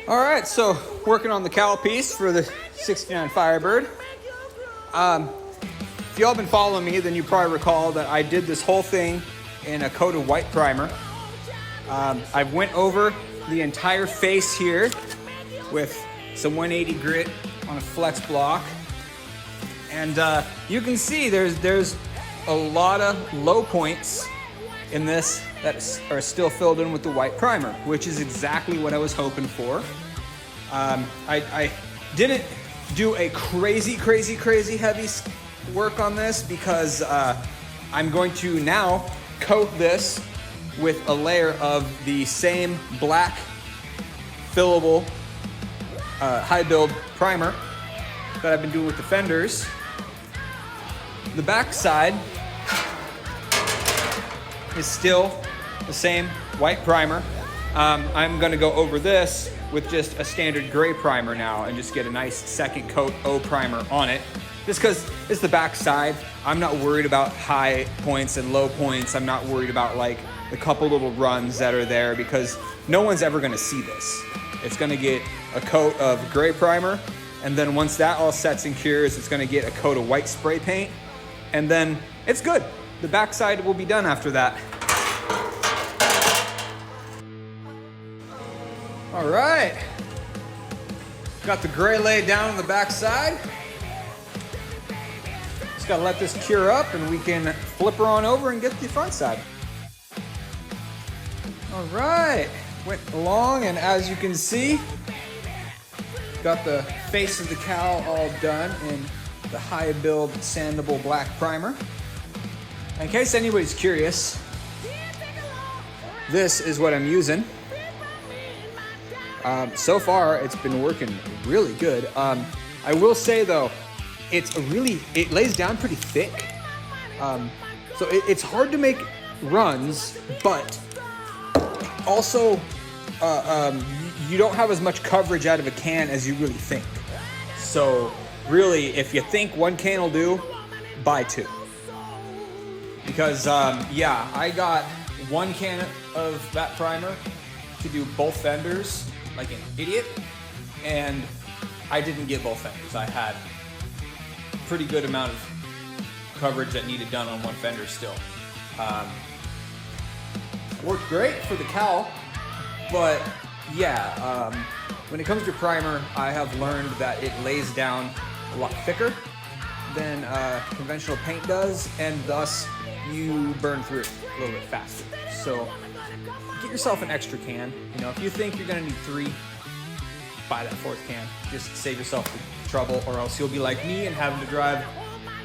All right, so working on the cowl piece for the 69 Firebird. If y'all been following me, then you probably recall that I did this whole thing in a coat of white primer. I went over the entire face here with some 180 grit on a flex block. And you can see there's a lot of low points in this that are still filled in with the white primer, which is exactly what I was hoping for. I didn't do a crazy heavy work on this because I'm going to now coat this with a layer of the same black fillable high build primer that I've been doing with the fenders. The back side is still the same white primer. I'm gonna go over this with just a standard gray primer now and just get a nice second coat O primer on it. Just because it's the back side, I'm not worried about high points and low points. I'm not worried about like the couple little runs that are there because no one's ever gonna see this. It's gonna get a coat of gray primer, and then once that all sets and cures, it's gonna get a coat of white spray paint, and then it's good. The backside will be done after that. All right, got the gray laid down on the backside. Just gotta let this cure up and we can flip her on over and get the front side. All right, went along, and as you can see, got the face of the cowl all done in the high build sandable black primer. In case anybody's curious, this is what I'm using. So far, it's been working really good. I will say though, it lays down pretty thick. So it's hard to make runs, but also you don't have as much coverage out of a can as you really think. So really, if you think one can will do, buy two. Because yeah, I got one can of that primer to do both fenders like an idiot, and I didn't get both fenders. I had a pretty good amount of coverage that needed done on one fender still. Worked great for the cowl, but yeah, when it comes to primer, I have learned that it lays down a lot thicker than conventional paint does, and thus you burn through it a little bit faster. So get yourself an extra can. You know, if you think you're gonna need 3, buy that 4th can. Just save yourself the trouble, or else you'll be like me and having to drive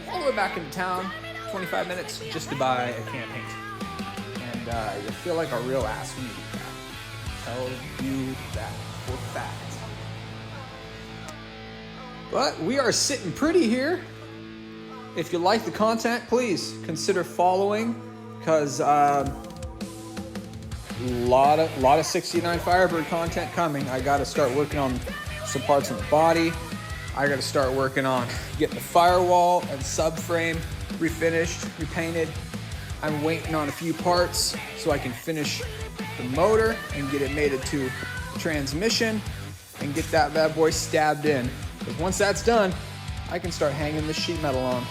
all the way back into town, 25 minutes, just to buy a can of paint. And you'll feel like a real ass when you do that. Tell you that for fact. But we are sitting pretty here. If you like the content, please consider following, because lot of 69 Firebird content coming. I got to start working on some parts of the body. I got to start working on getting the firewall and subframe refinished, repainted. I'm waiting on a few parts so I can finish the motor and get it mated to the transmission and get that bad boy stabbed in. Because once that's done, I can start hanging the sheet metal on.